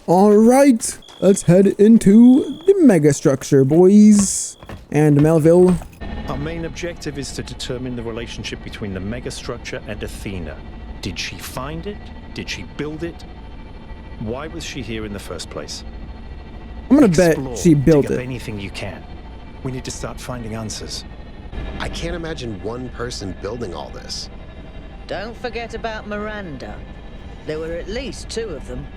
Alright, let's head into the Megastructure, boys. And Melville. Our main objective is to determine the relationship between the Megastructure and Athena. Did she find it? Did she build it? Why was she here in the first place? I'm gonna bet she built dig up it. anything you can. We need to start finding answers. I can't imagine one person building all this. Don't forget about Miranda. There were at least 2 of them.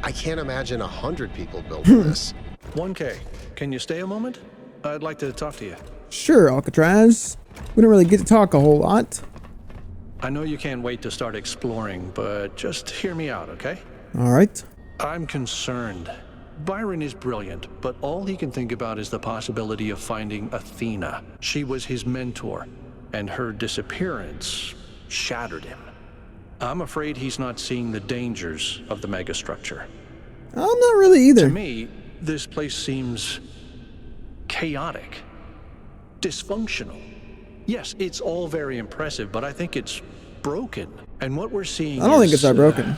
I can't imagine 100 people building this. 1K, can you stay a moment? I'd like to talk to you. Sure, Alcatraz. We don't really get to talk a whole lot. I know you can't wait to start exploring, but just hear me out, okay? Alright. I'm concerned. BYRON is brilliant, but all he can think about is the possibility of finding Athena. She was his mentor, and her disappearance shattered him. I'm afraid he's not seeing the dangers of the Megastructure. I'm not really either. To me, this place seems chaotic, dysfunctional. Yes, it's all very impressive, but I think it's broken. And what we're seeing I don't think it's that broken.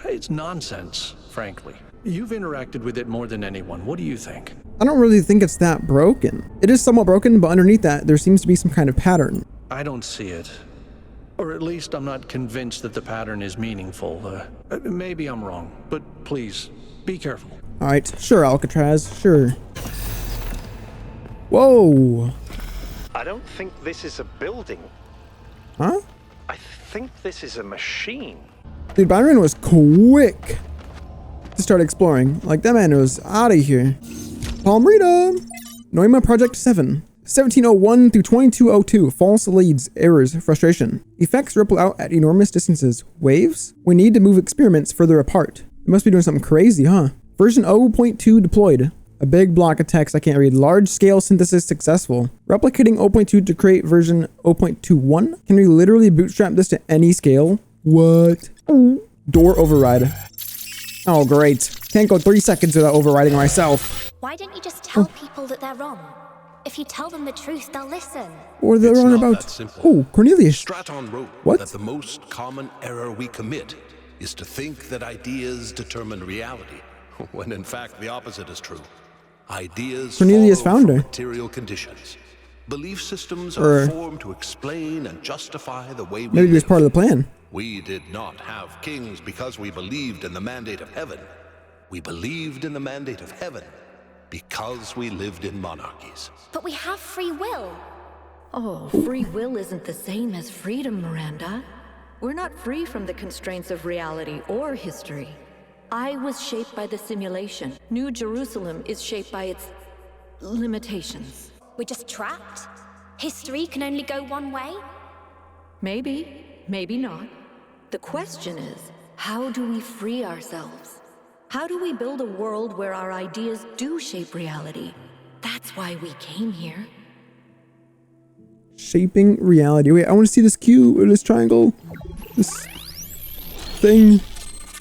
It's nonsense, frankly. You've interacted with it more than anyone. What do you think? I don't really think it's that broken. It is somewhat broken, but underneath that, there seems to be some kind of pattern. I don't see it. Or at least I'm not convinced that the pattern is meaningful. Maybe I'm wrong, but please, be careful. Alright, sure, Alcatraz, sure. Whoa! I don't think this is a building. Huh? I think this is a machine. Dude, BYRON was quick to start exploring. Like, that man was out of here. Palmrita! Noima Project 7. 1701 through 2202. False leads, errors, frustration. Effects ripple out at enormous distances. Waves? We need to move experiments further apart. It must be doing something crazy, huh? Version 0.2 deployed. A big block of text I can't read. Large scale synthesis successful. Replicating 0.2 to create version 0.21. Can we literally bootstrap this to any scale? What? Door override. Oh, great. Can't go 3 seconds without overriding myself. Why don't you just tell people that they're wrong? If you tell them the truth, they'll listen. What are they wrong about? Oh, Cornelius. Straton wrote What? that the most common error we commit is to think that ideas determine reality, when in fact the opposite is true. Ideas Cornelius follow found from her. material conditions. Belief systems Or- are formed to explain and justify the way we Maybe he was live. part of the plan. We did not have kings because we believed in the mandate of heaven. We believed in the mandate of heaven because we lived in monarchies. But we have free will. Oh, free will isn't the same as freedom, Miranda. We're not free from the constraints of reality or history. I was shaped by the simulation. New Jerusalem is shaped by its limitations. We're just trapped. History can only go one way. Maybe, maybe not. The question is, how do we free ourselves? How do we build a world where our ideas do shape reality? That's why we came here. Shaping reality. Wait, I want to see this cube or this triangle. This thing.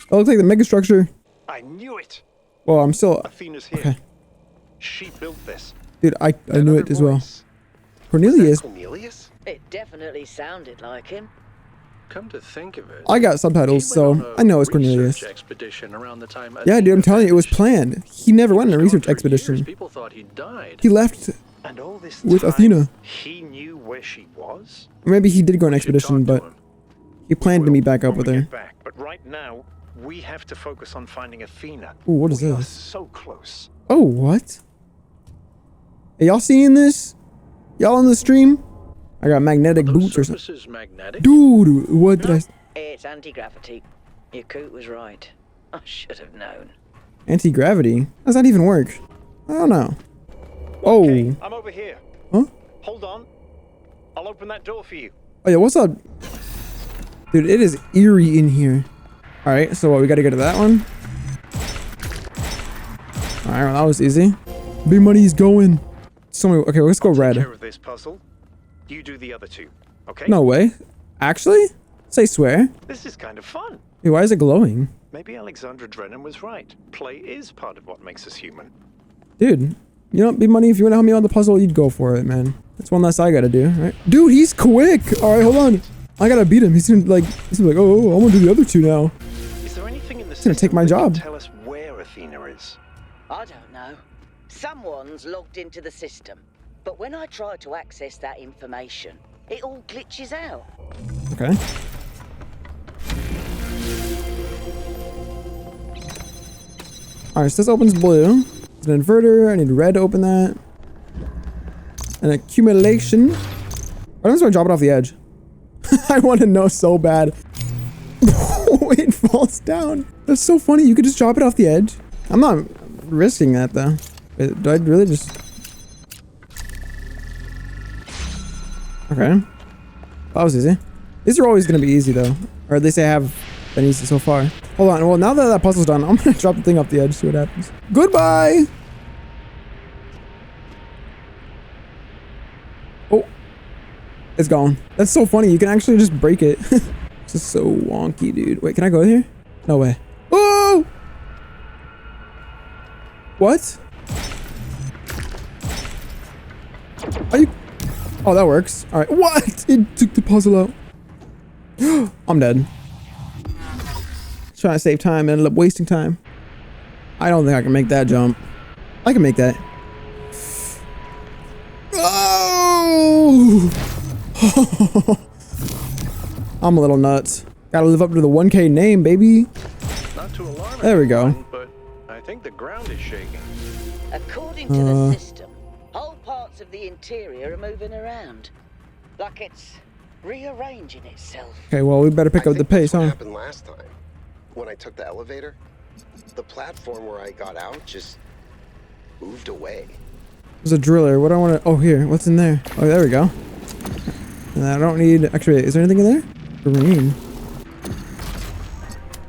That looks like the Megastructure. I knew it. Well, I'm still. Athena's here. Okay. She built this. Dude, I knew it as well. Voice. Cornelius. Cornelius? It definitely sounded like him. Come to think of it, I got subtitles, he went so on a I know it's Cornelius. research expedition around the time Yeah, dude, I'm telling you, it was planned. He never went on a Gone research for years. expedition. People thought he died. He left. And all this With time, Athena. he knew where she was? Or maybe he did go on an We should expedition, talk to but him. he planned to meet back up When with we her. get back. But right now, we have to focus on finding Athena. Ooh, what is We are this? so close. Oh, what? Are y'all seeing this? Y'all on the stream? I got magnetic Those boots or something. surfaces magnetic? Dude, what did I... It's anti-gravity. Your coot was right. I should have known. Anti-gravity? How does that even work? I don't know. Oh. Okay, I'm over here. Huh? Hold on. I'll open that door for you. Oh yeah, what's up? Dude, it is eerie in here. Alright, so what, we gotta go to that one? Alright, well that was easy. Big money's going. Okay, let's go Take red. care of this puzzle. You do the other two, okay? No way. Actually? Say swear. This is kind of fun. Hey, why is it glowing? Maybe Alexandra Drennan was right. Play is part of what makes us human. Dude, you know, Big Money, if you wanna help me out with the puzzle, you'd go for it, man. That's one less I gotta do, right? Dude, he's quick! Alright, hold on. I gotta beat him. He's like, oh, I wanna do the other two now. Is there anything in the It's gonna take my job. Tell us where Athena is. I don't know. Someone's logged into the system. But when I try to access that information, it all glitches out. Okay. Alright, so this opens blue. It's an inverter. I need red to open that. An accumulation. Why don't I drop it off the edge? I want to know so bad. It falls down. That's so funny. You could just drop it off the edge. I'm not risking that though. Do I really just... Okay. That was easy. These are always going to be easy though. Or at least they have been easy so far. Hold on. Well, now that that puzzle's done, I'm going to drop the thing off the edge, see what happens. Goodbye! Oh. It's gone. That's so funny. You can actually just break it. This is so wonky, dude. Wait, can I go here? No way. Oh! What? Are you... Oh, that works. All right. What? It took the puzzle out. I'm dead. Trying to save time, ended up wasting time. I don't think I can make that jump. I can make that. Oh! I'm a little nuts. Gotta live up to the 1K name, baby. Not to alarm There we go. everyone, but I think the ground is shaking. According to the system, whole parts of the interior are moving around. Like it's rearranging itself. Okay, well, we better pick up the pace, What huh? happened last time? When I took the elevator, the platform where I got out just moved away. There's a driller. What do I want to... Oh, here. What's in there? Oh, there we go. And I don't need... Actually, is there anything in there? Green.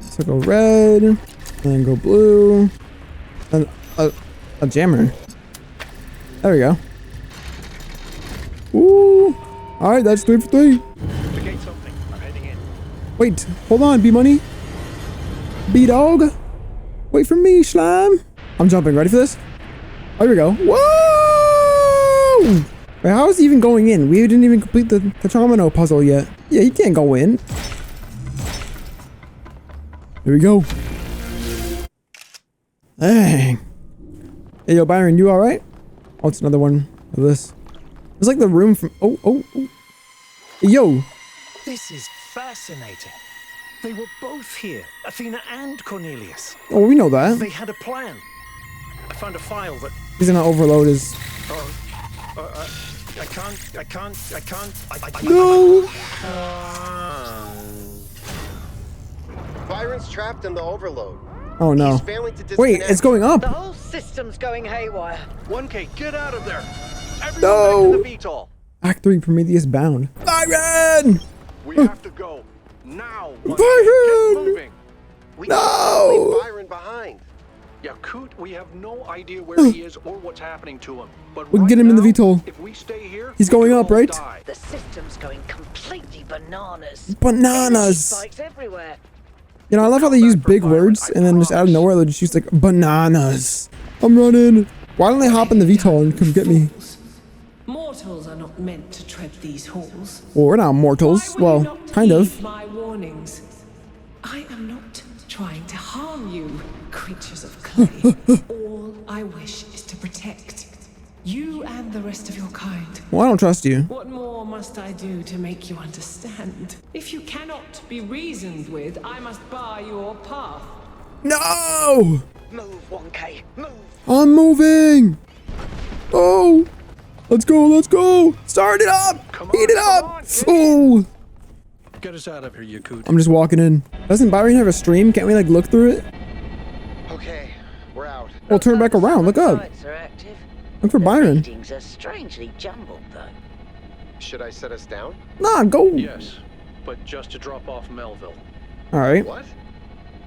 So go red. And then go blue. And a jammer. There we go. Ooh. Alright, that's 3 for 3. The gate's opening. I'm heading in. Wait. Hold on, B-Money. B-Dog. Wait for me, slime. I'm jumping. Ready for this? Oh, here we go. Whoa! Wait, how is he even going in? We didn't even complete the Domino puzzle yet. Yeah, he can't go in. Here we go. Dang. Hey, yo, Byron, you alright? Oh, it's another one of this. It's like the room from... Oh. Yo. This is fascinating. They were both here, Athena and Cornelius. Oh, we know that. They had a plan. I found a file that... He's gonna overload his... I can't. No! Byron's trapped in the overload. Oh, no. He's failing to disconnect. Wait, it's going up. The whole system's going haywire. 1K, get out of there! Everyone No! back to the VTOL! Act 3, Prometheus bound. Byron! We have to go. Now! 1K, Byron! get moving! We No! can't leave Byron behind. Yakut, we have no idea where he is or what's happening to him. But We'll right get him in the now, VTOL. If we stay here, He's we going could up, all right? die. The system's going completely bananas. Bananas! Spikes everywhere. You know, I love how they use big words and then just out of nowhere they just use like bananas. I'm running. Why don't they hop in the VTOL and come get me? Mortals are not meant to tread these halls. Well, we're not mortals. Why will you Well, not kind of. heed my warnings. I am not trying to harm you, creatures of clay. All I wish is to protect you and the rest of your kind. Well, I don't trust you. What more must I do to make you understand? If you cannot be reasoned with, I must bar your path. No! Move, 1K, move. I'm moving! Oh! Let's go! Start it up! Come Heat on, it come up! on, get Oh! Get us out of here, Yakut. I'm just walking in. Doesn't Byron have a stream? Can't we like look through it? Okay, we're out. Well, turn back around. Look up. Sites are active. Look for The Byron. readings are strangely jumbled, though. Should I set us down? Nah, go. Yes, but just to drop off Melville. All right. What?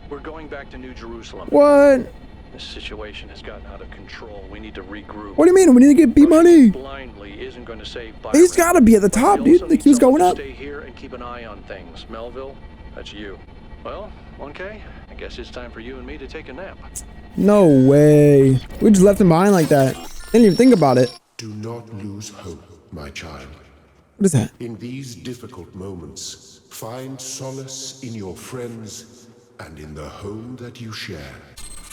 We're going back to New Jerusalem. What? This situation has gotten out of control. We need to regroup. What do you mean? We need to get B-Money. Blindly isn't going to save Byron. He's got to be at the top, We dude. also Like need he was someone going to up. Stay here and keep an eye on things. Melville, that's you. Well, 1K, I guess it's time for you and me to take a nap. No way. We just left him behind like that. Didn't even think about it. Do not lose hope, my child. What is that? In these difficult moments, find solace in your friends and in the home that you share.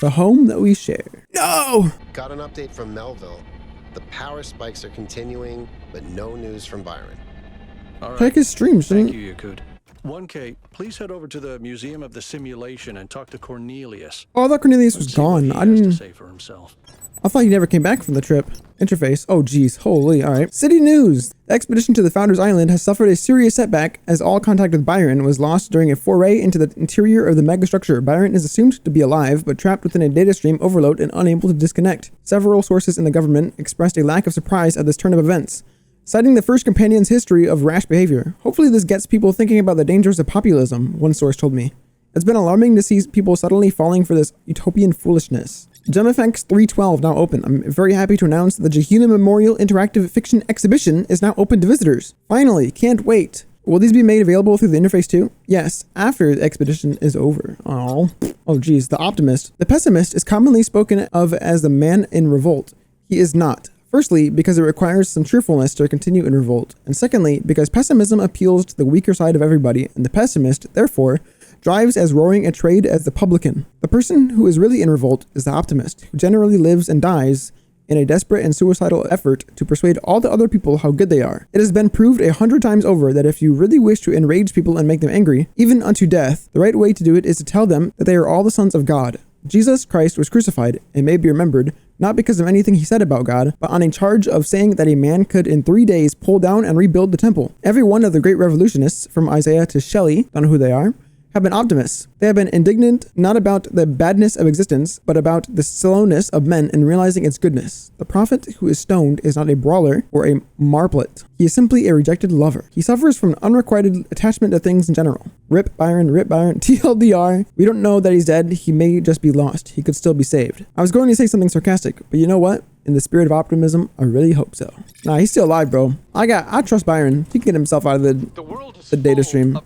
The home that we share. No! Got an update from Melville. The power spikes are continuing, but no news from Byron. All right. Check his stream, Thank you, Yakud. 1K, please head over to the Museum of the Simulation and talk to Cornelius. Oh, I thought Cornelius was gone. I didn't. Say for himself. I thought he never came back from the trip. Interface. Oh, geez. Holy. All right. City news. The expedition to the Founders Island has suffered a serious setback as all contact with Byron was lost during a foray into the interior of the Megastructure. Byron is assumed to be alive, but trapped within a data stream overload and unable to disconnect. Several sources in the government expressed a lack of surprise at this turn of events, citing the first companion's history of rash behavior. Hopefully this gets people thinking about the dangers of populism, one source told me. It's been alarming to see people suddenly falling for this utopian foolishness. GemFX 312 now open. I'm very happy to announce that the Gehenna Memorial Interactive Fiction Exhibition is now open to visitors. Finally, can't wait. Will these be made available through the interface too? Yes, after the expedition is over. Oh geez, the optimist. The pessimist is commonly spoken of as the man in revolt. He is not. Firstly, because it requires some cheerfulness to continue in revolt. And secondly, because pessimism appeals to the weaker side of everybody, and the pessimist, therefore, drives as roaring a trade as the publican. The person who is really in revolt is the optimist, who generally lives and dies in a desperate and suicidal effort to persuade all the other people how good they are. It has been proved 100 times over that if you really wish to enrage people and make them angry, even unto death, the right way to do it is to tell them that they are all the sons of God. Jesus Christ was crucified, it may be remembered, not because of anything he said about God, but on a charge of saying that a man could in 3 days pull down and rebuild the temple. Every one of the great revolutionists, from Isaiah to Shelley, don't know who they are, have been optimists. They have been indignant not about the badness of existence, but about the slowness of men in realizing its goodness. The prophet who is stoned is not a brawler or a marplet. He is simply a rejected lover. He suffers from unrequited attachment to things in general. Rip Byron, TLDR. We don't know that he's dead. He may just be lost. He could still be saved. I was going to say something sarcastic, but you know what? In the spirit of optimism, I really hope so. Nah, he's still alive, bro. I trust Byron. He can get himself out of the data stream.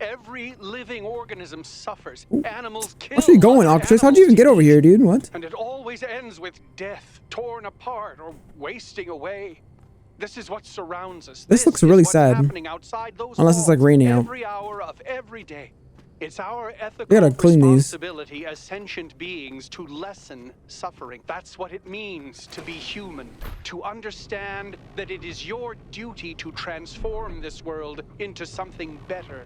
Every living organism suffers. Ooh. Animals kill. Where's he going, Octopus? How'd you even get over here, dude? What? And it always ends with death, torn apart or wasting away. This is what surrounds us. This looks really sad. Unless it's like raining out. Every hour of every day. It's our ethical responsibility as sentient beings to lessen suffering. That's what it means to be human. To understand that it is your duty to transform this world into something better.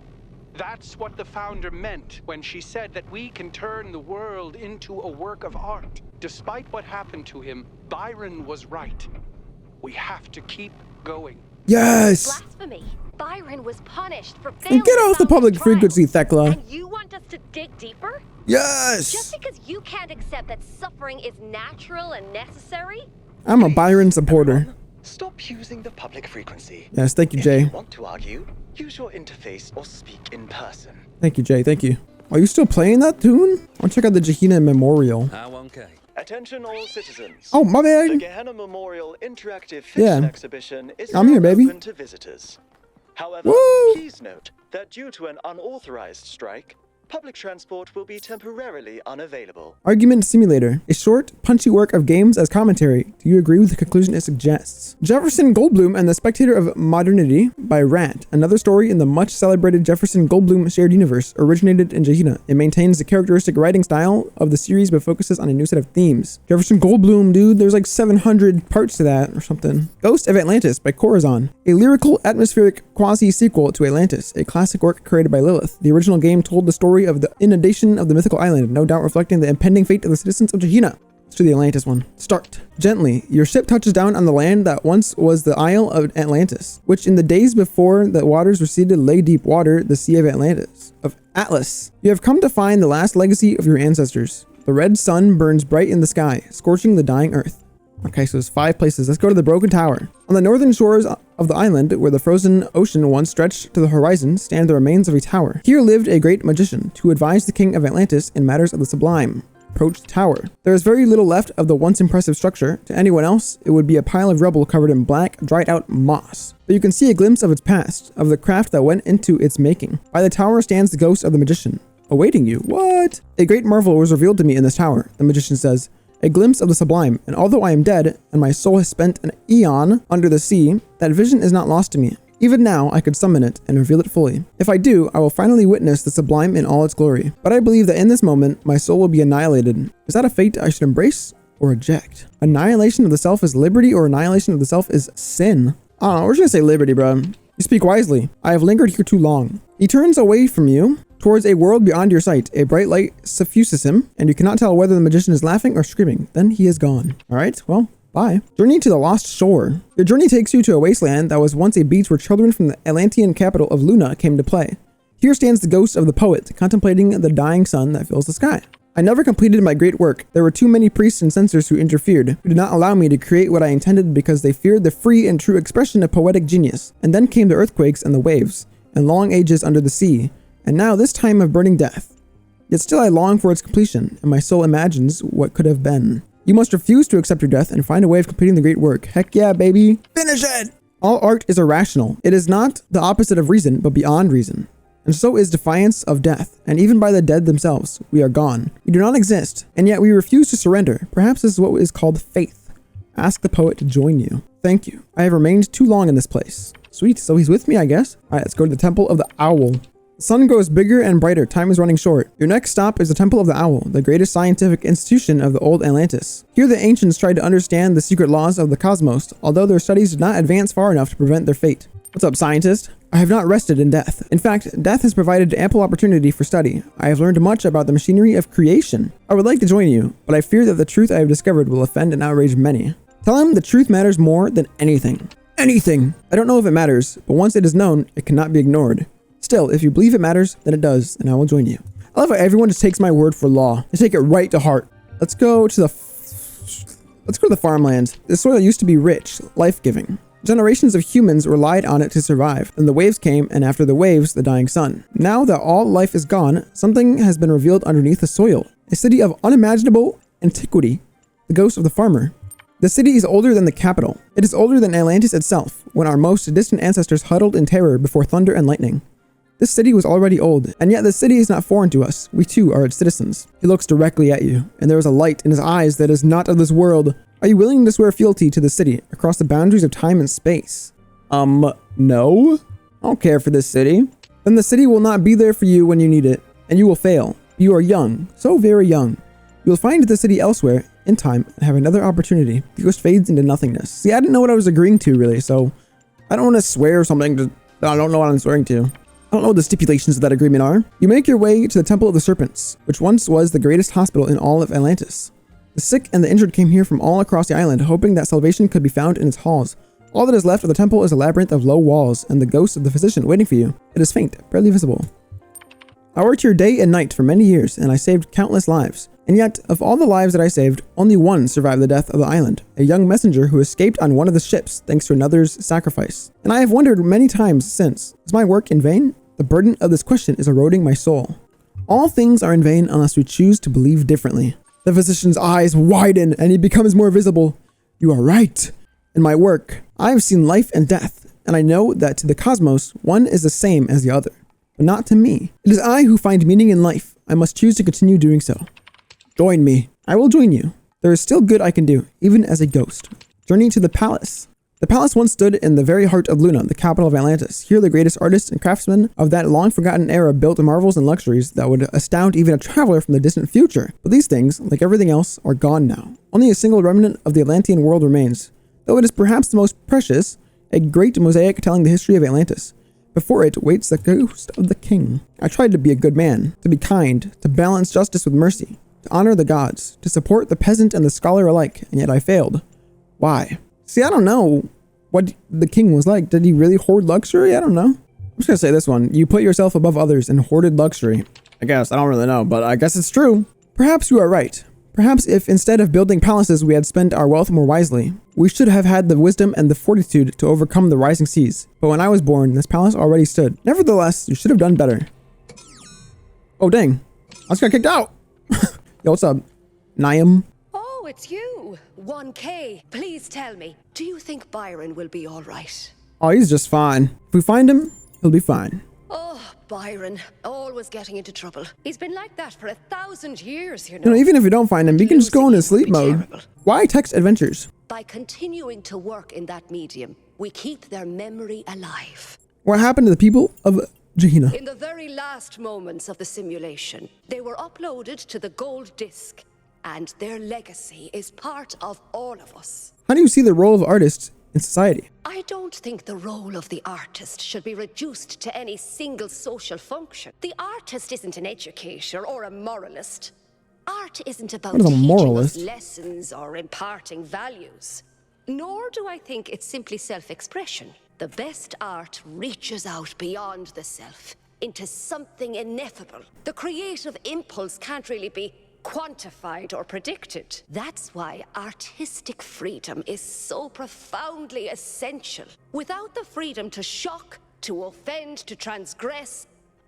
That's what the founder meant when she said that we can turn the world into a work of art. Despite what happened to him, Byron was right. We have to keep going. Yes! Blasphemy. Byron was punished for failing. Get off the public frequency, Thecla. And you want us to dig deeper? Yes! Just because you can't accept that suffering is natural and necessary? I'm a Byron supporter. Stop using the public frequency. Yes, thank you, Jay. If you want to argue, use your interface or speak in person. Thank you, Jay. Thank you. Are you still playing that tune? I'll check out the Gehenna Memorial. Attention all citizens. Oh, my bad. The Gehenna Memorial Interactive Fiction Exhibition is now here, baby. open to visitors. However, please note that due to an unauthorized strike, public transport will be temporarily unavailable. Argument Simulator. A short, punchy work of games as commentary. Do you agree with the conclusion it suggests? Jefferson Goldblum and the Spectator of Modernity by Rant. Another story in the much celebrated Jefferson Goldblum shared universe originated in Gehenna. It maintains the characteristic writing style of the series but focuses on a new set of themes. Jefferson Goldblum, dude, there's like 700 parts to that or something. Ghost of Atlantis by Corazon. A lyrical, atmospheric quasi-sequel to Atlantis, a classic work created by Lilith. The original game told the story of the inundation of the mythical island, no doubt reflecting the impending fate of the citizens of Gehenna. Let's do the Atlantis one. Start. Gently, your ship touches down on the land that once was the Isle of Atlantis, which in the days before the waters receded lay deep water, the Sea of Atlantis. Of Atlas. You have come to find the last legacy of your ancestors. The red sun burns bright in the sky, scorching the dying earth. Okay, so there's 5 places. Let's go to the Broken Tower. On the northern shores of the island, where the frozen ocean once stretched to the horizon, stand the remains of a tower. Here lived a great magician to advise the king of Atlantis in matters of the sublime. Approach the tower. There is very little left of the once impressive structure. To anyone else, it would be a pile of rubble covered in black, dried out moss. But you can see a glimpse of its past, of the craft that went into its making. By the tower stands the ghost of the magician, awaiting you. What? A great marvel was revealed to me in this tower, the magician says. A glimpse of the sublime, and although I am dead, and my soul has spent an eon under the sea, that vision is not lost to me. Even now, I could summon it and reveal it fully. If I do, I will finally witness the sublime in all its glory. But I believe that in this moment, my soul will be annihilated. Is that a fate I should embrace or reject? Annihilation of the self is liberty, or annihilation of the self is sin? I don't know, we're just gonna say liberty, bro. You speak wisely. I have lingered here too long. He turns away from you towards a world beyond your sight. A bright light suffuses him, and you cannot tell whether the magician is laughing or screaming. Then he is gone. All right, well, bye. Journey to the Lost Shore. Your journey takes you to a wasteland that was once a beach where children from the Atlantean capital of Luna came to play. Here stands the ghost of the poet, contemplating the dying sun that fills the sky. I never completed my great work. There were too many priests and censors who interfered, who did not allow me to create what I intended because they feared the free and true expression of poetic genius. And then came the earthquakes and the waves, and long ages under the sea, and now this time of burning death. Yet still I long for its completion, and my soul imagines what could have been. You must refuse to accept your death and find a way of completing the great work. Heck yeah, baby. Finish it! All art is irrational. It is not the opposite of reason, but beyond reason. And so is defiance of death, and even by the dead themselves, we are gone. We do not exist, and yet we refuse to surrender. Perhaps this is what is called faith. Ask the poet to join you. Thank you. I have remained too long in this place. Sweet, so he's with me, I guess. All right, let's go to the Temple of the Owl. The sun grows bigger and brighter. Time is running short. Your next stop is the Temple of the Owl, the greatest scientific institution of the old Atlantis. Here the ancients tried to understand the secret laws of the cosmos, although their studies did not advance far enough to prevent their fate. What's up, scientist? I have not rested in death. In fact, death has provided ample opportunity for study. I have learned much about the machinery of creation. I would like to join you, but I fear that the truth I have discovered will offend and outrage many. Tell him the truth matters more than anything. Anything! I don't know if it matters, but once it is known, it cannot be ignored. Still, if you believe it matters, then it does, and I will join you. I love how everyone just takes my word for law. They take it right to heart. Let's go to the farmland. This soil used to be rich, life-giving. Generations of humans relied on it to survive. Then the waves came, and after the waves, the dying sun. Now that all life is gone, something has been revealed underneath the soil. A city of unimaginable antiquity, the ghost of the farmer. The city is older than the capital. It is older than Atlantis itself, when our most distant ancestors huddled in terror before thunder and lightning. This city was already old, and yet the city is not foreign to us. We too are its citizens. He looks directly at you, and there is a light in his eyes that is not of this world. Are you willing to swear fealty to the city across the boundaries of time and space? No. I don't care for this city. Then the city will not be there for you when you need it, and you will fail. You are young, so very young. You will find the city elsewhere in time and have another opportunity. The ghost fades into nothingness. See, I didn't know what I was agreeing to, really, so I don't want to swear something that I don't know what I'm swearing to. I don't know what the stipulations of that agreement are. You make your way to the Temple of the Serpents, which once was the greatest hospital in all of Atlantis. The sick and the injured came here from all across the island, hoping that salvation could be found in its halls. All that is left of the temple is a labyrinth of low walls, and the ghost of the physician waiting for you. It is faint, barely visible. I worked here day and night for many years, and I saved countless lives. And yet, of all the lives that I saved, only one survived the death of the island, a young messenger who escaped on one of the ships thanks to another's sacrifice. And I have wondered many times since, is my work in vain? The burden of this question is eroding my soul. All things are in vain unless we choose to believe differently. The physician's eyes widen and he becomes more visible. You are right. In my work, I have seen life and death, and I know that to the cosmos, one is the same as the other. But not to me. It is I who find meaning in life. I must choose to continue doing so. Join me. I will join you. There is still good I can do, even as a ghost. Journey to the palace. The palace once stood in the very heart of Luna, the capital of Atlantis. Here the greatest artists and craftsmen of that long-forgotten era built marvels and luxuries that would astound even a traveler from the distant future. But these things, like everything else, are gone now. Only a single remnant of the Atlantean world remains. Though it is perhaps the most precious, a great mosaic telling the history of Atlantis. Before it waits the ghost of the king. I tried to be a good man, to be kind, to balance justice with mercy, to honor the gods, to support the peasant and the scholar alike, and yet I failed. Why? See, I don't know what the king was like. Did he really hoard luxury? I don't know. I'm just gonna say this one. You put yourself above others and hoarded luxury. I guess. I don't really know, but I guess it's true. Perhaps you are right. Perhaps if instead of building palaces we had spent our wealth more wisely, we should have had the wisdom and the fortitude to overcome the rising seas. But when I was born, this palace already stood. Nevertheless, you should have done better. Oh, dang. I just got kicked out. Yo, what's up? Niam? Oh, it's you. 1K. Please tell me, do you think Byron will be all right? Oh, he's just fine. If we find him, he'll be fine. Oh, Byron. Always getting into trouble. He's been like that for 1,000 years, You know, even if we don't find him, we can just go into sleep mode. Why text adventures? By continuing to work in that medium, we keep their memory alive. What happened to the people of Gehenna? In the very last moments of the simulation, they were uploaded to the gold disc, and their legacy is part of all of us. How do you see the role of artists in society? I don't think the role of the artist should be reduced to any single social function. The artist isn't an educator or a moralist. Art isn't about What is a teaching moralist? us lessons or imparting values. Nor do I think it's simply self-expression. The best art reaches out beyond the self, into something ineffable. The creative impulse can't really be quantified or predicted. That's why artistic freedom is so profoundly essential. Without the freedom to shock, to offend, to transgress,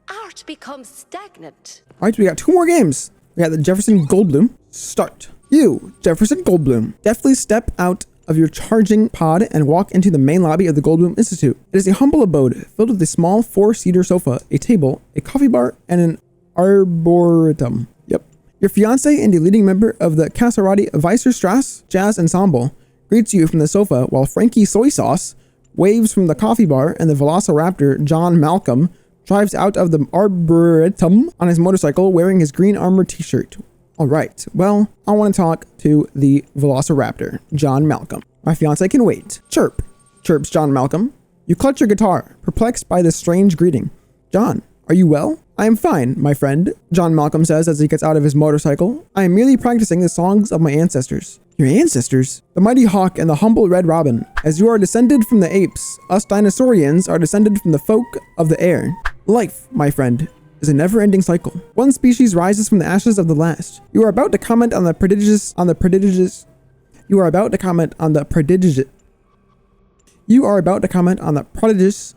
art becomes stagnant. All right, we got 2 more games. We got the Jefferson Goldblum. Start. You, Jefferson Goldblum, deftly step out of your charging pod and walk into the main lobby of the Goldblum Institute. It is a humble abode filled with a small 4-seater sofa, a table, a coffee bar, and an arboretum. Yep. Your fiance and a leading member of the Caserati Weisserstrasse Jazz Ensemble greets you from the sofa while Frankie Soy Sauce waves from the coffee bar and the Velociraptor John Malcolm drives out of the arboretum on his motorcycle wearing his green armor t-shirt. Alright, well, I want to talk to the Velociraptor, John Malcolm. My fiance can wait. Chirp, chirps John Malcolm. You clutch your guitar, perplexed by this strange greeting. John, are you well? I am fine, my friend, John Malcolm says as he gets out of his motorcycle. I am merely practicing the songs of my ancestors. Your ancestors? The mighty hawk and the humble red robin. As you are descended from the apes, us dinosaurians are descended from the folk of the air. Life, my friend, is a never-ending cycle. One species rises from the ashes of the last. You are about to comment on the prodigious. You are about to comment on the prodigious. You are about to comment on the prodigious.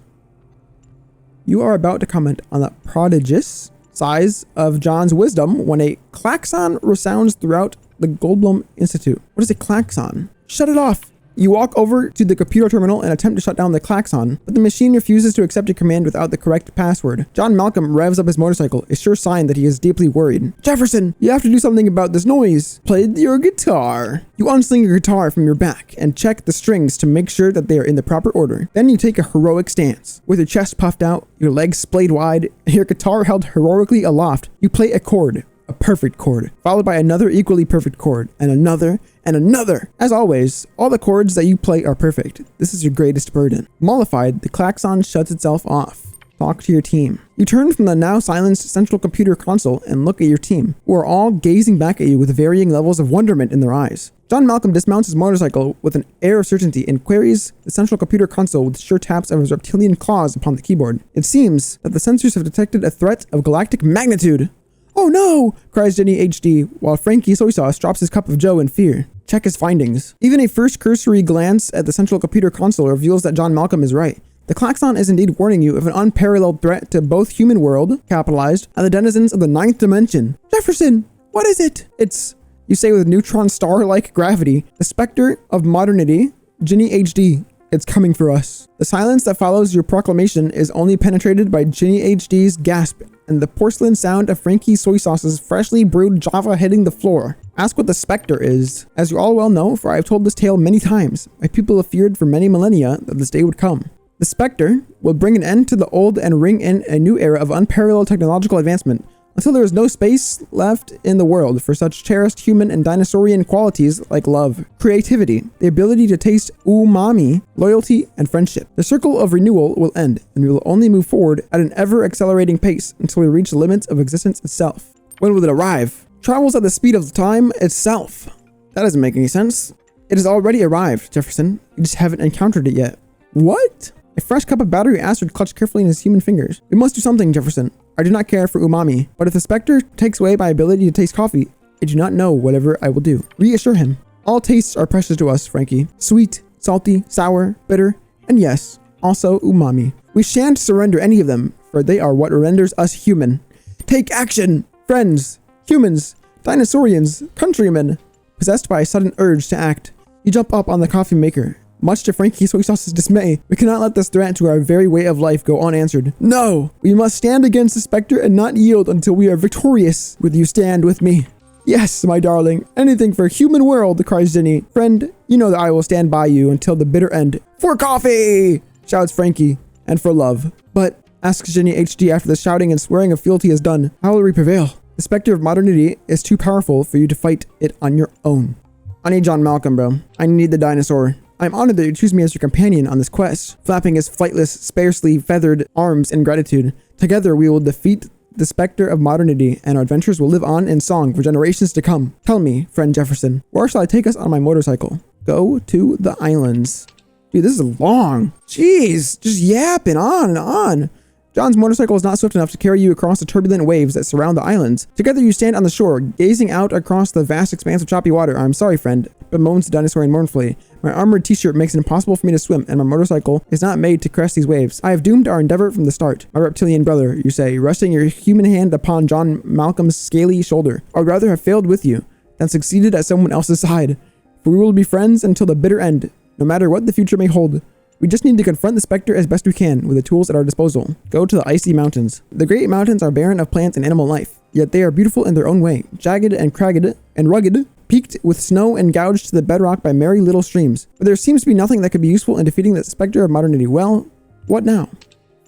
You are about to comment on the prodigious size of John's wisdom when a klaxon resounds throughout the Goldblum Institute. What is a klaxon? Shut it off! You walk over to the computer terminal and attempt to shut down the klaxon, but the machine refuses to accept your command without the correct password. John Malcolm revs up his motorcycle, a sure sign that he is deeply worried. Jefferson, you have to do something about this noise. Play your guitar. You unsling your guitar from your back and check the strings to make sure that they are in the proper order. Then you take a heroic stance. With your chest puffed out, your legs splayed wide, and your guitar held heroically aloft, you play a chord. A perfect chord, followed by another equally perfect chord, and another, and another. As always, all the chords that you play are perfect. This is your greatest burden. Mollified, the klaxon shuts itself off. Talk to your team. You turn from the now silenced central computer console and look at your team, who are all gazing back at you with varying levels of wonderment in their eyes. John Malcolm dismounts his motorcycle with an air of certainty and queries the central computer console with sure taps of his reptilian claws upon the keyboard. It seems that the sensors have detected a threat of galactic magnitude. Oh no! Cries Jenny HD, while Frankie Soy Sauce drops his cup of joe in fear. Check his findings. Even a first cursory glance at the central computer console reveals that John Malcolm is right. The klaxon is indeed warning you of an unparalleled threat to both human world, capitalized, and the denizens of the 9th dimension. Jefferson, what is it? It's, you say with neutron star-like gravity, the specter of modernity, Jenny HD. It's coming for us. The silence that follows your proclamation is only penetrated by Jenny HD's gasp and the porcelain sound of Frankie Soy Sauce's freshly brewed Java hitting the floor. Ask what the Spectre is. As you all well know, for I have told this tale many times, my people have feared for many millennia that this day would come. The Spectre will bring an end to the old and ring in a new era of unparalleled technological advancement, until there is no space left in the world for such cherished human and dinosaurian qualities like love, creativity, the ability to taste umami, loyalty, and friendship. The circle of renewal will end, and we will only move forward at an ever-accelerating pace until we reach the limits of existence itself. When will it arrive? Travels at the speed of time itself. That doesn't make any sense. It has already arrived, Jefferson. You just haven't encountered it yet. What? A fresh cup of battery acid clutched carefully in his human fingers. We must do something, Jefferson. I do not care for umami, but if the Spectre takes away my ability to taste coffee, I do not know whatever I will do. Reassure him. All tastes are precious to us, Frankie. Sweet, salty, sour, bitter, and yes, also umami. We shan't surrender any of them, for they are what renders us human. Take action, friends, humans, dinosaurians, countrymen. Possessed by a sudden urge to act, you jump up on the coffee maker. Much to Frankie Soy Sauce's dismay, we cannot let this threat to our very way of life go unanswered. No! We must stand against the Spectre and not yield until we are victorious. Will you stand with me? Yes, my darling. Anything for a human world, cries Jenny. Friend, you know that I will stand by you until the bitter end. For coffee! Shouts Frankie. And for love. But, asks Jenny HD after the shouting and swearing of fealty is done, how will we prevail? The specter of modernity is too powerful for you to fight it on your own. I need John Malcolm, bro. I need the dinosaur. I'm honored that you choose me as your companion on this quest. Flapping his flightless, sparsely feathered arms in gratitude. Together we will defeat the specter of modernity, and our adventures will live on in song for generations to come. Tell me, friend Jefferson, where shall I take us on my motorcycle? Go to the islands. Dude, this is long. Jeez, just yapping on and on. John's motorcycle is not swift enough to carry you across the turbulent waves that surround the islands. Together you stand on the shore, gazing out across the vast expanse of choppy water. I'm sorry, friend, bemoans the dinosaur mournfully. My armored t-shirt makes it impossible for me to swim, and my motorcycle is not made to crest these waves. I have doomed our endeavor from the start. My reptilian brother, you say, resting your human hand upon John Malcolm's scaly shoulder. I would rather have failed with you than succeeded at someone else's side. For we will be friends until the bitter end, no matter what the future may hold. We just need to confront the specter as best we can with the tools at our disposal. Go to the icy mountains. The great mountains are barren of plants and animal life, yet they are beautiful in their own way, jagged and cragged and rugged, peaked with snow and gouged to the bedrock by merry little streams. But there seems to be nothing that could be useful in defeating the specter of modernity. Well, what now?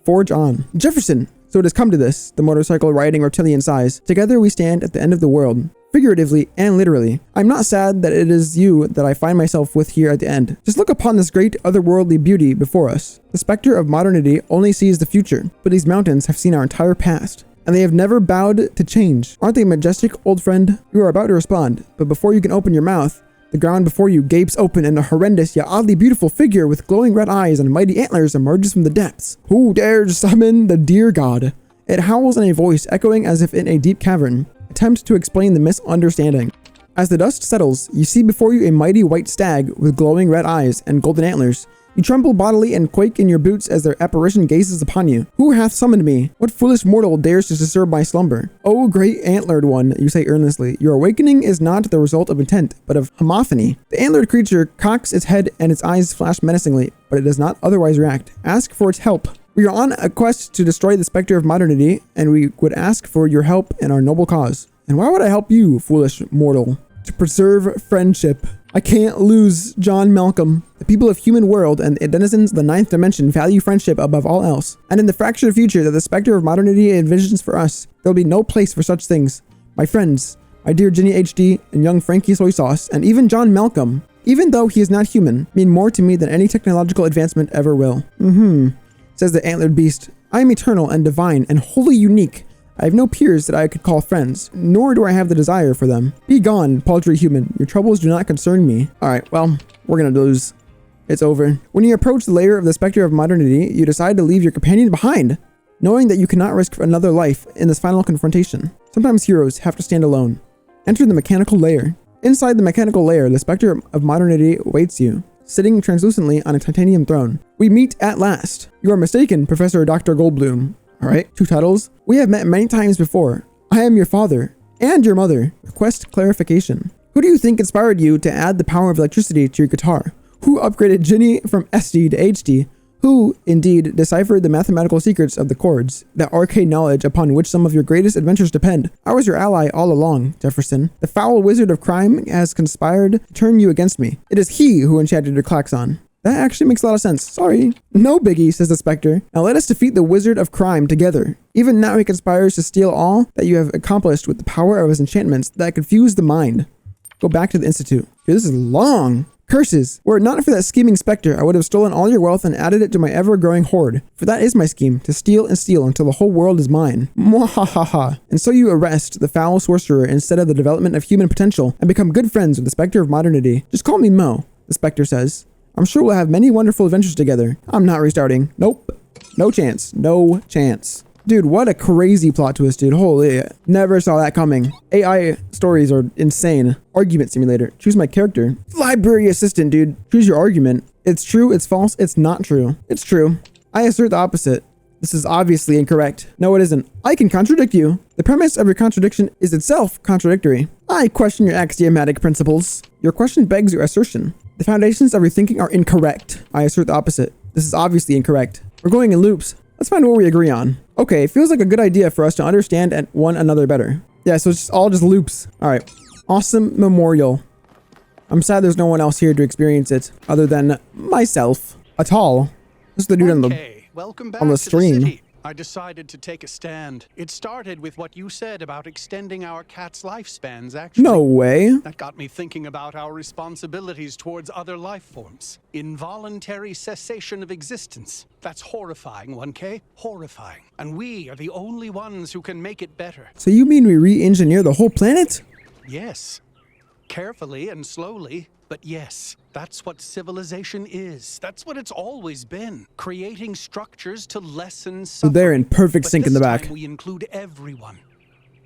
Forge on. Jefferson! So it has come to this, the motorcycle riding reptilian sighs. Together we stand at the end of the world. Figuratively and literally. I'm not sad that it is you that I find myself with here at the end. Just look upon this great otherworldly beauty before us. The specter of modernity only sees the future, but these mountains have seen our entire past, and they have never bowed to change. Aren't they majestic, old friend? You are about to respond, but before you can open your mouth, the ground before you gapes open and a horrendous yet oddly beautiful figure with glowing red eyes and mighty antlers emerges from the depths. Who dares summon the dear god? It howls in a voice echoing as if in a deep cavern. Attempt to explain the misunderstanding. As the dust settles, you see before you a mighty white stag with glowing red eyes and golden antlers. You tremble bodily and quake in your boots as their apparition gazes upon you. Who hath summoned me? What foolish mortal dares to disturb my slumber? O great antlered one, you say earnestly, your awakening is not the result of intent, but of homophony. The antlered creature cocks its head and its eyes flash menacingly, but it does not otherwise react. Ask for its help. We are on a quest to destroy the specter of modernity, and we would ask for your help in our noble cause. And why would I help you, foolish mortal? To preserve friendship. I can't lose John Malcolm. The people of human world and the denizens of the 9th dimension value friendship above all else. And in the fractured future that the specter of modernity envisions for us, there will be no place for such things. My friends, my dear Jenny HD and young Frankie Soy Sauce, and even John Malcolm, even though he is not human, mean more to me than any technological advancement ever will. Says the antlered beast. I am eternal and divine and wholly unique. I have no peers that I could call friends, nor do I have the desire for them. Be gone, paltry human. Your troubles do not concern me. Alright, well, we're gonna lose. It's over. When you approach the layer of the specter of modernity, you decide to leave your companion behind, knowing that you cannot risk another life in this final confrontation. Sometimes heroes have to stand alone. Enter the mechanical layer. Inside the mechanical layer, the specter of modernity awaits you, sitting translucently on a titanium throne. We meet at last. You are mistaken, Professor Dr. Goldblum. Alright, 2 titles. We have met many times before. I am your father and your mother. Request clarification. Who do you think inspired you to add the power of electricity to your guitar? Who upgraded Ginny from SD to HD? Who, indeed, deciphered the mathematical secrets of the chords, that arcane knowledge upon which some of your greatest adventures depend? I was your ally all along, Jefferson. The foul wizard of crime has conspired to turn you against me. It is he who enchanted your klaxon. That actually makes a lot of sense. Sorry. No biggie, says the specter. Now let us defeat the wizard of crime together. Even now he conspires to steal all that you have accomplished with the power of his enchantments that confuse the mind. Go back to the Institute. Dude, this is long. Curses! Were it not for that scheming specter, I would have stolen all your wealth and added it to my ever-growing hoard. For that is my scheme, to steal and steal until the whole world is mine. Mwahaha. And so you arrest the foul sorcerer instead of the development of human potential and become good friends with the specter of modernity. Just call me Mo, the specter says. I'm sure we'll have many wonderful adventures together. I'm not restarting. Nope. No chance. No chance. Dude, what a crazy plot twist, dude. Holy, never saw that coming. AI stories are insane. Argument simulator. Choose my character. Library assistant, dude. Choose your argument. It's true, it's false, it's not true. It's true. I assert the opposite. This is obviously incorrect. No, it isn't. I can contradict you. The premise of your contradiction is itself contradictory. I question your axiomatic principles. Your question begs your assertion. The foundations of your thinking are incorrect. I assert the opposite. This is obviously incorrect. We're going in loops. Let's find what we agree on. Okay, feels like a good idea for us to understand one another better. Yeah, so it's just all loops. All right, Awesome memorial. I'm sad there's no one else here to experience it other than myself. Atal. This is the dude Welcome back on the to stream. city. I decided to take a stand. It started with what you said about extending our cat's lifespans, actually. No way. That got me thinking about our responsibilities towards other life forms. Involuntary cessation of existence. That's horrifying, 1K. Horrifying. And we are the only ones who can make it better. So you mean we re-engineer the whole planet? Yes. Carefully and slowly, but yes. That's what civilization is. That's what it's always been. Creating structures to lessen suffering. So they're in perfect sync in the back. Time we include everyone.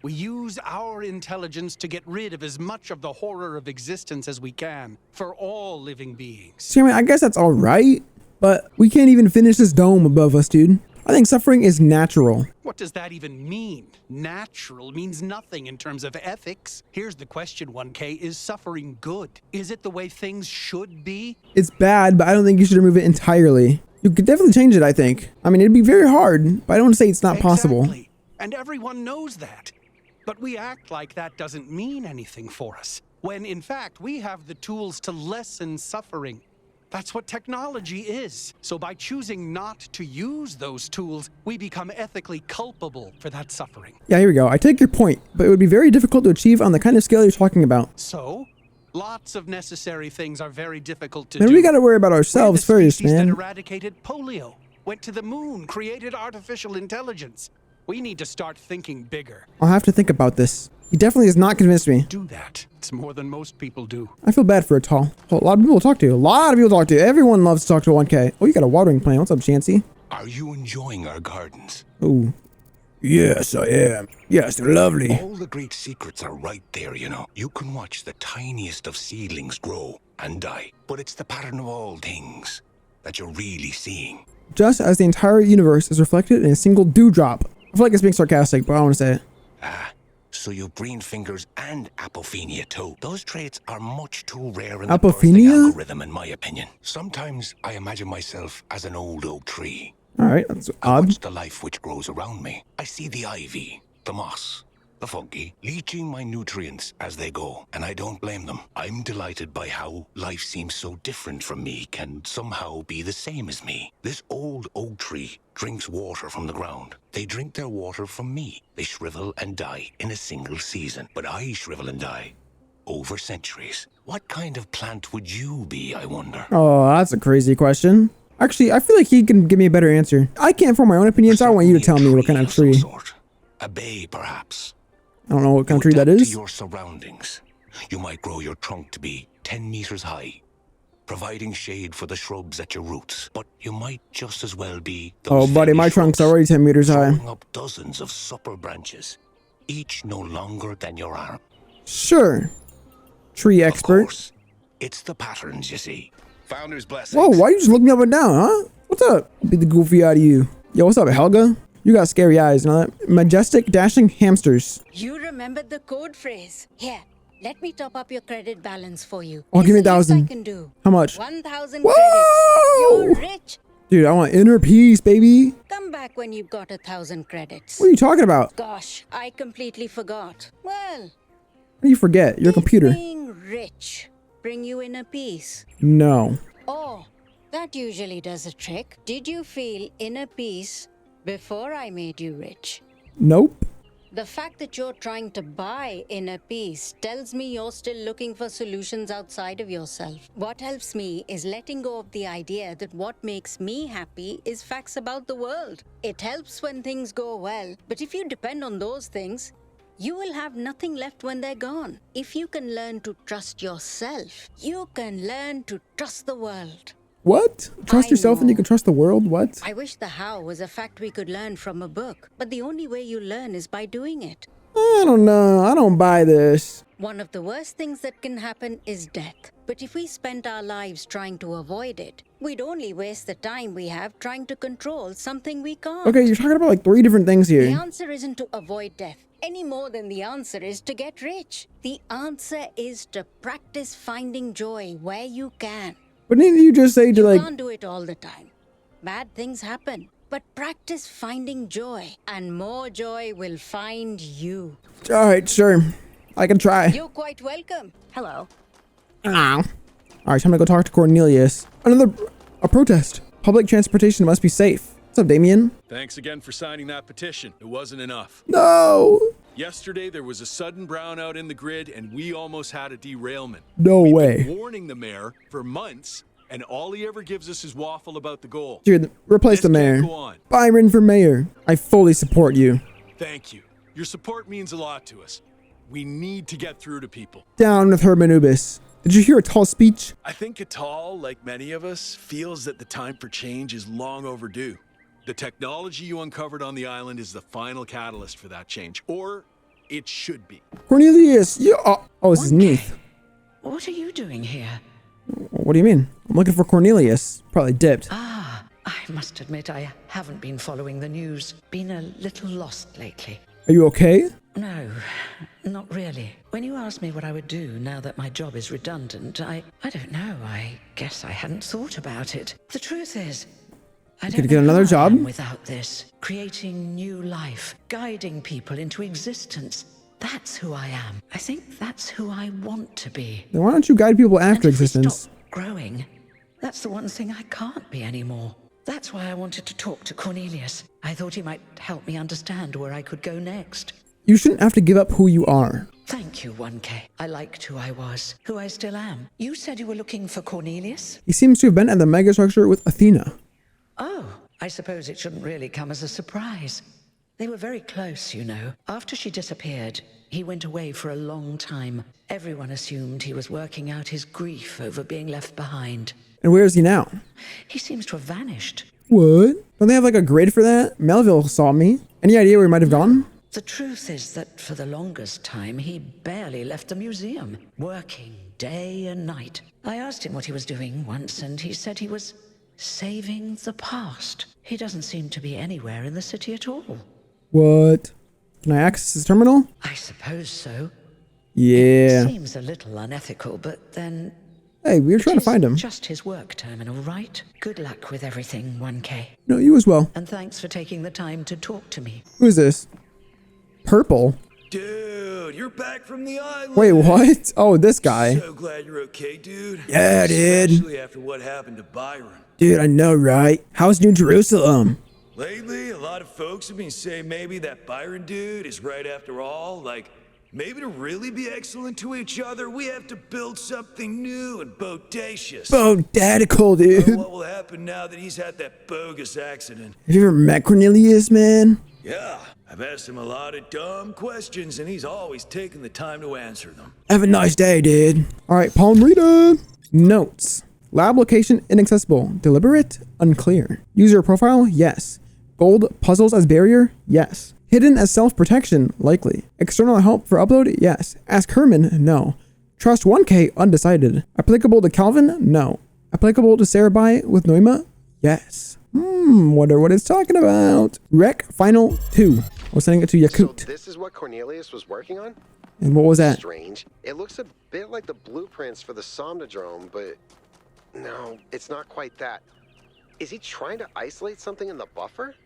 We use our intelligence to get rid of as much of the horror of existence as we can for all living beings. See, I mean, I guess that's all right, but we can't even finish this dome above us, dude. I think suffering is natural. What does that even mean? Natural means nothing in terms of ethics. Here's the question, 1K. Is suffering good? Is it the way things should be? It's bad, but I don't think you should remove it entirely. You could definitely change it, I think. I mean, it'd be very hard, but I don't want to say it's not possible. And everyone knows that. But we act like that doesn't mean anything for us, when in fact we have the tools to lessen suffering. That's what technology is. So by choosing not to use those tools, we become ethically culpable for that suffering. Yeah, here we go. I take your point, but it would be very difficult to achieve on the kind of scale you're talking about. So, lots of necessary things are very difficult to Man, do. we gotta worry about ourselves first, man. That eradicated polio, went to the moon, created artificial intelligence. We need to start thinking bigger. I'll have to think about this. He definitely has not convinced me. Do that. It's more than most people do. I feel bad for Atal. A lot of people to talk to. A lot of people to talk to. Everyone loves to talk to 1K. Oh, you got a watering plant. What's up, Chancey? Are you enjoying our gardens? Ooh. Yes, I am. Yes, they're lovely. All the great secrets are right there, you know. You can watch the tiniest of seedlings grow and die. But it's the pattern of all things that you're really seeing. Just as the entire universe is reflected in a single dewdrop. I feel like it's being sarcastic, but I don't want to say it. So you've green fingers and apophenia too. Those traits are much too rare in Apophenia? the birthing algorithm, in my opinion. Sometimes I imagine myself as an old oak tree. Alright, that's I odd. watch the life which grows around me. I see the ivy, the moss, the fungi, leaching my nutrients as they go, and I don't blame them. I'm delighted by how life seems so different from me can somehow be the same as me. This old oak tree drinks water from the ground. They drink their water from me. They shrivel and die in a single season, but I shrivel and die over centuries. What kind of plant would you be, I wonder? Oh, that's a crazy question. Actually, I feel like he can give me a better answer. I can't form my own opinions. I want you to tell me what kind of tree. A bay, perhaps. I don't know what kind of tree that is. To your surroundings. You might grow your trunk to be 10 meters high, providing shade for the shrubs at your roots. But you might just as well be Oh, buddy, my trunk's already 10 meters high. Throwing up dozens of supple branches, each no longer than your arm. Sure. Tree expert. Of course, it's the patterns, you see. Founder's blessings. Whoa, why you just look me up and down, huh? What's up? Beat the goofy out of you. Yo, what's up, Helga? You got scary eyes, you know that? Majestic, dashing hamsters. You remembered the code phrase. Here, let me top up your credit balance for you. Oh, give me 1,000. I can do. How much? 1,000 credits. You're rich. Dude, I want inner peace, baby. Come back when you've got 1,000 credits. What are you talking about? Gosh, I completely forgot. Well, What do you forget? Your computer. being rich bring you inner peace. No. Oh, that usually does a trick. Did you feel inner peace before I made you rich? Nope. The fact that you're trying to buy inner peace tells me you're still looking for solutions outside of yourself. What helps me is letting go of the idea that what makes me happy is facts about the world. It helps when things go well, but if you depend on those things, you will have nothing left when they're gone. If you can learn to trust yourself, you can learn to trust the world. What? Trust yourself and you can trust the world? What? I wish the how was a fact we could learn from a book, but the only way you learn is by doing it. I don't know. I don't buy this. One of the worst things that can happen is death. But if we spent our lives trying to avoid it, we'd only waste the time we have trying to control something we can't. Okay, you're talking about like 3 different things here. The answer isn't to avoid death, any more than the answer is to get rich. The answer is to practice finding joy where you can. But didn't you just say to like... You can't do it all the time. Bad things happen. But practice finding joy, and more joy will find you. Alright, sure. I can try. You're quite welcome. Hello. All right, time to go talk to Cornelius. A protest. Public transportation must be safe. What's up, Damien? Thanks again for signing that petition. It wasn't enough. No. Yesterday, there was a sudden brownout in the grid, and we almost had a derailment. No way. We've been warning the mayor for months, and all he ever gives us is waffle about the goal. Dude, replace the mayor. Byron for mayor. I fully support you. Thank you. Your support means a lot to us. We need to get through to people. Down with Herman Ubis. Did you hear Atal's speech? I think Atal, like many of us, feels that the time for change is long overdue. The technology you uncovered on the island is the final catalyst for that change, or it should be. Cornelius, you. Oh, this is Neith. What are you doing here? What do you mean? I'm looking for Cornelius. Probably dipped. Ah, I must admit I haven't been following the news. Been a little lost lately. Are you okay? No, not really. When you asked me what I would do now that my job is redundant, I don't know. I guess I hadn't thought about it. The truth is, I don't get another job without this. Creating new life, guiding people into existence. That's who I am. I think that's who I want to be. Then why don't you guide people after existence? Growing. That's the one thing I can't be anymore. That's why I wanted to talk to Cornelius. I thought he might help me understand where I could go next. You shouldn't have to give up who you are. Thank you, 1K. I liked who I was, who I still am. You said you were looking for Cornelius? He seems to have been at the Megastructure with Athena. Oh, I suppose it shouldn't really come as a surprise. They were very close, you know. After she disappeared, he went away for a long time. Everyone assumed he was working out his grief over being left behind. And where is he now? He seems to have vanished. What? Don't they have like a grid for that? Melville saw me. Any idea where he might have gone? The truth is that for the longest time, he barely left the museum, working day and night. I asked him what he was doing once, and he said he was saving the past. He doesn't seem to be anywhere in the city at all. What? Can I access his terminal? I suppose so. Yeah. It seems a little unethical, but then... Hey, we were trying to find him. Just his work terminal, right? Good luck with everything, 1K. No, you as well. And thanks for taking the time to talk to me. Who is this? Purple? Dude, you're back from the island. Wait, what? Oh, this guy. So glad you're okay, dude. Yeah, dude. Especially after what happened to Byron. Dude, I know, right? How's New Jerusalem? Lately, a lot of folks have been saying maybe that Byron dude is right after all. Like, maybe to really be excellent to each other, we have to build something new and bodacious. Bodadical, dude. Oh, what will happen now that he's had that bogus accident? Have you ever met Cornelius, man? Yeah, I've asked him a lot of dumb questions, and he's always taken the time to answer them. Have a nice day, dude. All right, Palmrita. Notes. Lab location inaccessible. Deliberate? Unclear. User profile? Yes. Gold puzzles as barrier? Yes. Hidden as self-protection? Likely. External help for upload? Yes. Ask Herman? No. Trust 1K? Undecided. Applicable to Calvin? No. Applicable to Sarabai with Noima? Yes. Wonder what it's talking about. Rec Final 2. We're sending it to Yakut. So this is what Cornelius was working on? And what was that? Strange. It looks a bit like the blueprints for the Somnodrome, but no, it's not quite that. Is he trying to isolate something in the buffer?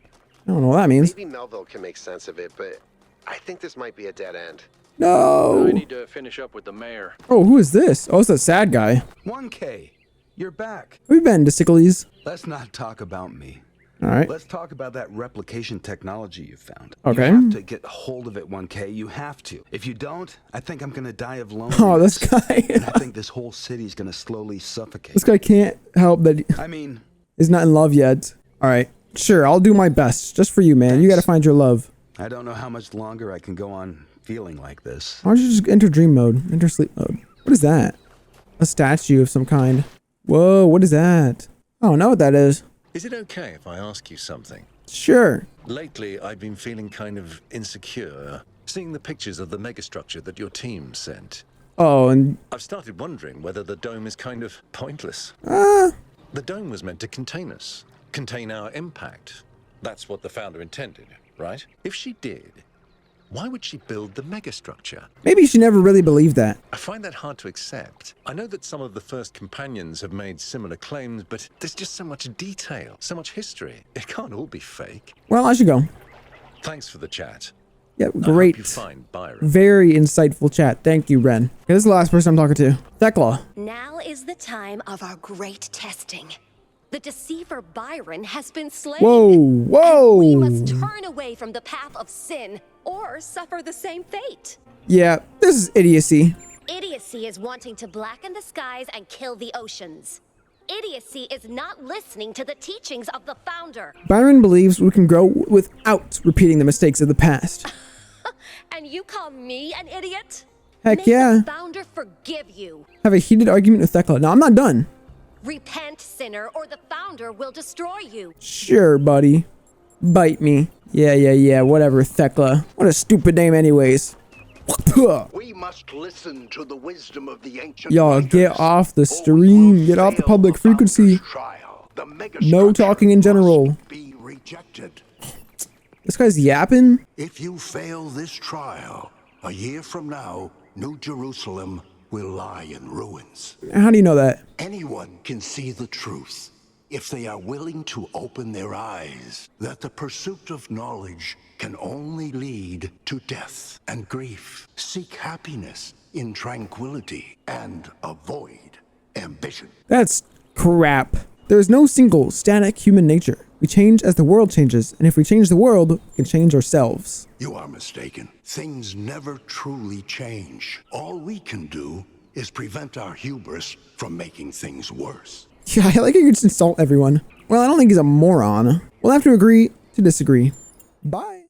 I don't know what that means. Maybe Melville can make sense of it, but I think this might be a dead end. No. I need to finish up with the mayor. Oh, who is this? Oh, it's a sad guy. 1K, you're back. Where have you been, Dosikles? Let's not talk about me. All right. Let's talk about that replication technology you found. Okay. You have to get hold of it, 1K. You have to. If you don't, I think I'm gonna die of loneliness. Oh, this guy. And I think this whole city's gonna slowly suffocate. This guy can't help that I mean, he's not in love yet. All right. Sure, I'll do my best. Just for you, man. You gotta find your love. I don't know how much longer I can go on feeling like this. Why don't you just enter dream mode? Enter sleep mode. What is that? A statue of some kind. Whoa, what is that? I don't know what that is. Is it okay if I ask you something? Sure. Lately, I've been feeling kind of insecure, seeing the pictures of the megastructure that your team sent. Oh, and... I've started wondering whether the dome is kind of pointless. The dome was meant to contain us, contain our impact. That's what the founder intended, right? If she did, why would she build the megastructure? Maybe she never really believed that. I find that hard to accept. I know that some of the first companions have made similar claims, but there's just so much detail, so much history. It can't all be fake. Well, I should go. Thanks for the chat. Yeah, I great. hope you find Byron. Very insightful chat. Thank you, Wren. Okay, this is the last person I'm talking to. Thecla. Now is the time of our great testing. The deceiver Byron has been slain. Whoa, whoa. We must turn away from the path of sin or suffer the same fate. Yeah, this is idiocy. Idiocy is wanting to blacken the skies and kill the oceans. Idiocy is not listening to the teachings of the Founder. Byron believes we can grow without repeating the mistakes of the past. And you call me an idiot? Heck May yeah. the Founder forgive you. Have a heated argument with Thecla. No, I'm not done. Repent, sinner, or the Founder will destroy you. Sure, buddy. Bite me. Yeah, whatever, Thecla. What a stupid name anyways. We must listen to the wisdom of the ancient Y'all, get off the stream. Get off the public frequency. No talking in general. be rejected. This guy's yapping? If you fail this trial, a year from now, New Jerusalem will lie in ruins. How do you know that? Anyone can see the truth if they are willing to open their eyes that the pursuit of knowledge can only lead to death and grief. Seek happiness in tranquility and avoid ambition. That's crap. There is no single static human nature. We change as the world changes, and if we change the world, we can change ourselves. You are mistaken. Things never truly change. All we can do is prevent our hubris from making things worse. Yeah, I like how you just insult everyone. Well, I don't think he's a moron. We'll have to agree to disagree. Bye.